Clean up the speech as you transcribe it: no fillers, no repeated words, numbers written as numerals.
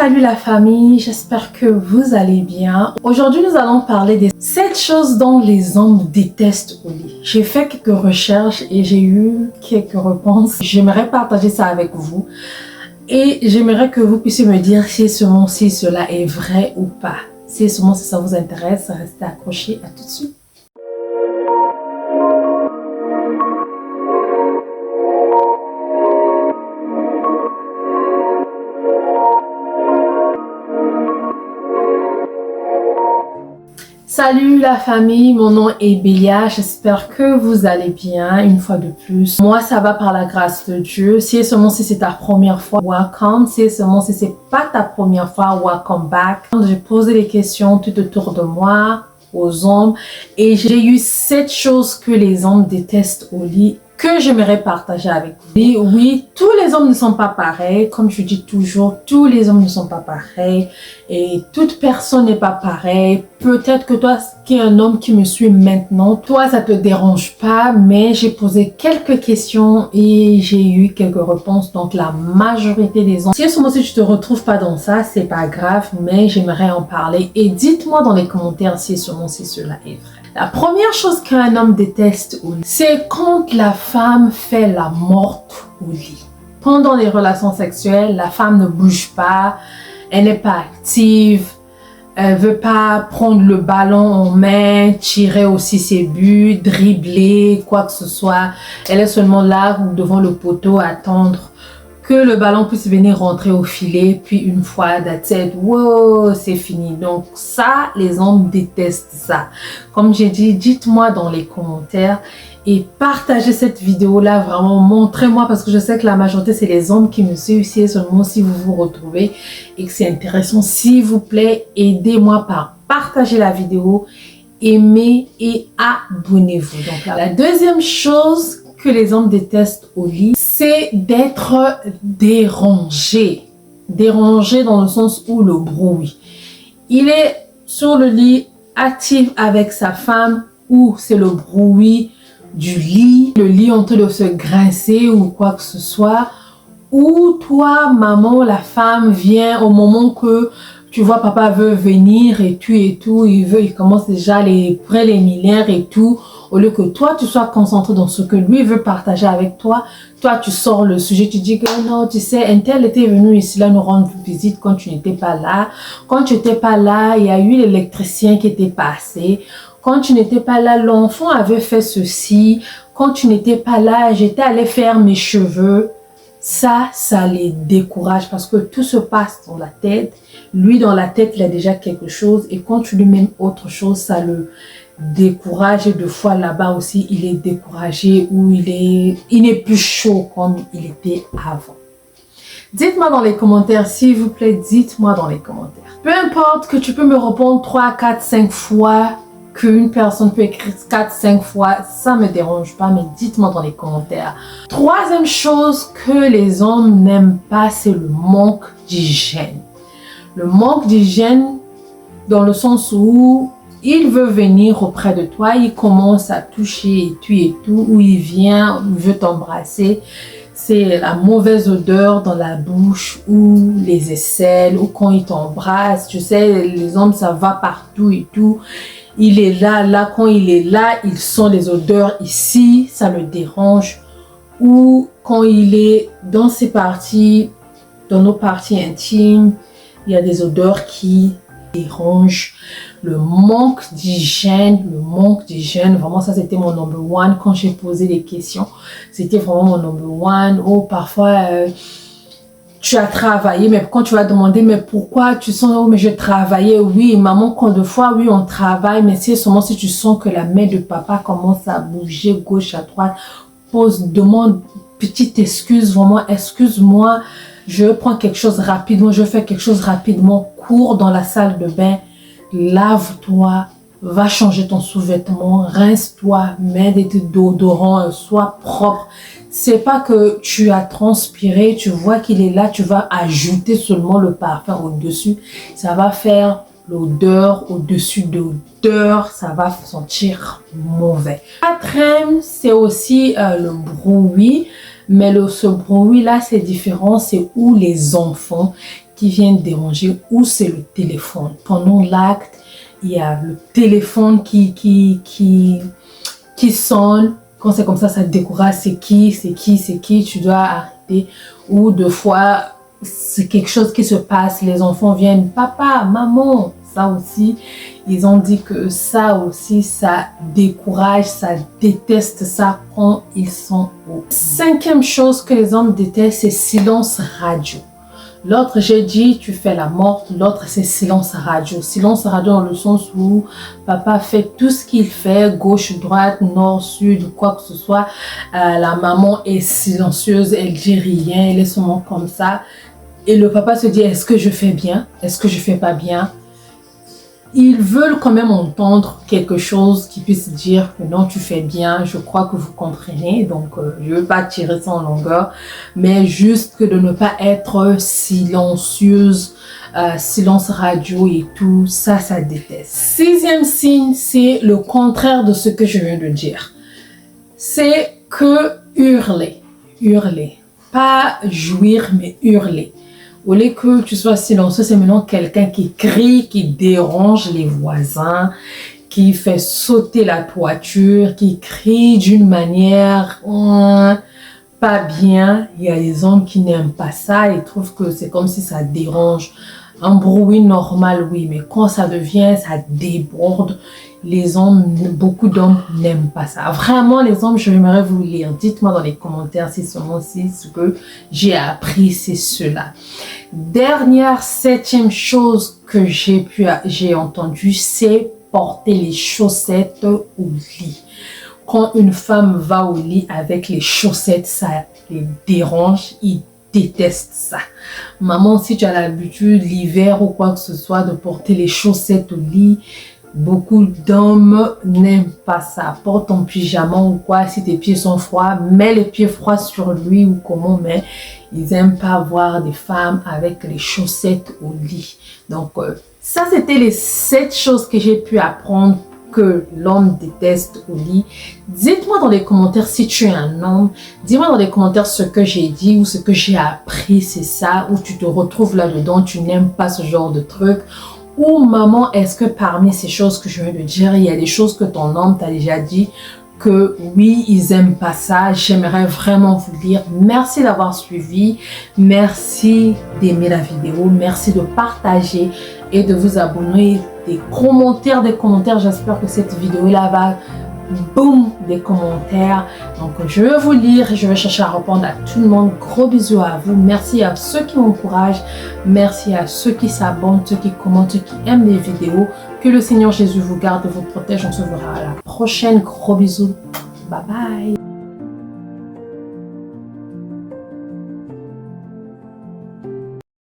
Salut la famille, j'espère que vous allez bien. Aujourd'hui, nous allons parler des 7 choses dont les hommes détestent au lit. J'ai fait quelques recherches et j'ai eu quelques réponses. J'aimerais partager ça avec vous et j'aimerais que vous puissiez me dire si cela est vrai ou pas. Si ça vous intéresse, restez accrochés. À tout de suite. Salut la famille, mon nom est Bélia, j'espère que vous allez bien une fois de plus. Moi ça va par la grâce de Dieu. Si c'est ta première fois, welcome. Si c'est pas ta première fois, welcome back. J'ai posé des questions tout autour de moi, aux hommes, et j'ai eu 7 choses que les hommes détestent au lit que j'aimerais partager avec vous. Et oui, tous les hommes ne sont pas pareils. Comme je dis toujours, tous les hommes ne sont pas pareils. Et toute personne n'est pas pareille. Peut-être que toi, qui es un homme qui me suit maintenant, toi, ça te dérange pas. Mais j'ai posé quelques questions et j'ai eu quelques réponses. Donc, la majorité des hommes. Si tu te retrouves pas dans ça, c'est pas grave. Mais j'aimerais en parler. Et dites-moi dans les commentaires si cela est vrai. La première chose qu'un homme déteste au lit, c'est quand la femme fait la morte au lit. Pendant les relations sexuelles, la femme ne bouge pas, elle n'est pas active, elle veut pas prendre le ballon en main, tirer aussi ses buts, dribbler, quoi que ce soit. Elle est seulement là devant le poteau à attendre que le ballon puisse venir rentrer au filet, puis une fois that's it, wow, c'est fini. Donc ça, les hommes détestent ça. Comme j'ai dit, dites-moi dans les commentaires et partagez cette vidéo là, vraiment montrez-moi, parce que je sais que la majorité c'est les hommes qui me suivent. Si seulement si vous vous retrouvez et que c'est intéressant, s'il vous plaît, aidez-moi par partager la vidéo, aimez et abonnez-vous. Donc la deuxième chose que les hommes détestent au lit, c'est d'être dérangé. Dérangé dans le sens où le bruit. Il est sur le lit, actif avec sa femme, ou c'est le bruit du lit, le lit en train de se grincer ou quoi que ce soit, ou toi, maman, la femme vient au moment que tu vois papa veut venir et tout, il commence déjà les préliminaires et tout. Au lieu que toi, tu sois concentré dans ce que lui veut partager avec toi, toi, tu sors le sujet, tu dis que non, tu sais, un tel était venu ici là nous rendre visite quand tu n'étais pas là. Quand tu n'étais pas là, il y a eu l'électricien qui était passé. Quand tu n'étais pas là, l'enfant avait fait ceci. Quand tu n'étais pas là, j'étais allée faire mes cheveux. Ça les décourage parce que tout se passe dans la tête. Lui, dans la tête, il a déjà quelque chose. Et quand tu lui mets autre chose, ça le décourage. Et deux fois là-bas aussi, il est découragé ou il n'est plus chaud comme il était avant. Dites-moi dans les commentaires, s'il vous plaît, dites-moi dans les commentaires. Peu importe que tu peux me répondre 3, 4, 5 fois, qu'une personne peut écrire 4, 5 fois, ça me dérange pas, mais dites-moi dans les commentaires. Troisième chose que les hommes n'aiment pas, c'est le manque d'hygiène. Le manque d'hygiène dans le sens où il veut venir auprès de toi, il commence à toucher et tout, ou il vient, il veut t'embrasser. C'est la mauvaise odeur dans la bouche ou les aisselles, ou quand il t'embrasse, tu sais, les hommes, ça va partout et tout. Il est là, quand il est là, il sent les odeurs ici, ça le dérange. Ou quand il est dans ses parties, dans nos parties intimes, il y a des odeurs qui dérangent. Le manque d'hygiène, vraiment ça c'était mon number one quand j'ai posé des questions. C'était vraiment mon number one. Oh, parfois tu as travaillé, mais quand tu vas demander, mais pourquoi tu sens, oh, mais je travaillais, oui, maman, quand de fois, oui, on travaille, mais c'est seulement si tu sens que la main de papa commence à bouger gauche à droite, demande petite excuse, vraiment, excuse-moi, je prends quelque chose rapidement, je fais quelque chose rapidement, cours dans la salle de bain, lave-toi, va changer ton sous-vêtement, rince-toi, mets des déodorants, sois propre. C'est pas que tu as transpiré, tu vois qu'il est là, tu vas ajouter seulement le parfum au-dessus. Ça va faire l'odeur au-dessus d'odeur, ça va sentir mauvais. Quatrième, c'est aussi le bruit. Mais ce bruit-là, c'est différent. C'est où les enfants qui vient déranger ou c'est le téléphone. Pendant l'acte, il y a le téléphone qui sonne. Quand c'est comme ça te décourage. C'est qui, tu dois arrêter. Ou deux fois, c'est quelque chose qui se passe. Les enfants viennent, papa, maman. Ça aussi, ils ont dit que ça aussi, ça décourage, ça déteste ça quand ils sont hauts. Cinquième chose que les hommes détestent, c'est silence radio. L'autre, j'ai dit, tu fais la morte. L'autre, c'est silence radio. Silence radio dans le sens où papa fait tout ce qu'il fait, gauche, droite, nord, sud, quoi que ce soit. La maman est silencieuse, elle dit rien, elle est seulement comme ça. Et le papa se dit, est-ce que je fais bien? Est-ce que je fais pas bien? Ils veulent quand même entendre quelque chose qui puisse dire que non, tu fais bien, je crois que vous comprenez. Donc, je ne veux pas tirer ça en longueur, mais juste que de ne pas être silencieuse, silence radio et tout, ça déteste. Sixième signe, c'est le contraire de ce que je viens de dire. C'est que hurler. Pas jouir, mais hurler. Au lieu que tu sois silencieux, c'est maintenant quelqu'un qui crie, qui dérange les voisins, qui fait sauter la toiture, qui crie d'une manière pas bien. Il y a des hommes qui n'aiment pas ça, ils trouvent que c'est comme si ça dérange. Un bruit normal, oui, mais quand ça devient, ça déborde. Les hommes, beaucoup d'hommes n'aiment pas ça. Vraiment, les hommes, j'aimerais vous lire. Dites-moi dans les commentaires si ce que j'ai appris, c'est cela. Dernière, septième chose que j'ai entendu, c'est porter les chaussettes au lit. Quand une femme va au lit avec les chaussettes, ça les dérange, ils détestent ça. Maman, si tu as l'habitude, l'hiver ou quoi que ce soit, de porter les chaussettes au lit, beaucoup d'hommes n'aiment pas ça. Porte ton pyjama ou quoi, si tes pieds sont froids, mets les pieds froids sur lui ou comment, mais ils n'aiment pas voir des femmes avec les chaussettes au lit. Donc, ça, c'était les 7 choses que j'ai pu apprendre que l'homme déteste au lit. Dites-moi dans les commentaires si tu es un homme. Dis-moi dans les commentaires ce que j'ai dit ou ce que j'ai appris, c'est ça, ou tu te retrouves là-dedans, tu n'aimes pas ce genre de truc. Ou maman, est-ce que parmi ces choses que je viens de dire, il y a des choses que ton homme t'a déjà dit que oui, ils n'aiment pas ça. J'aimerais vraiment vous dire merci d'avoir suivi. Merci d'aimer la vidéo. Merci de partager et de vous abonner. Des commentaires. J'espère que cette vidéo-là va boum, des commentaires. Donc, je vais vous lire et je vais chercher à répondre à tout le monde. Gros bisous à vous. Merci à ceux qui m'encouragent. Merci à ceux qui s'abonnent, ceux qui commentent, ceux qui aiment les vidéos. Que le Seigneur Jésus vous garde et vous protège. On se verra à la prochaine. Gros bisous. Bye bye.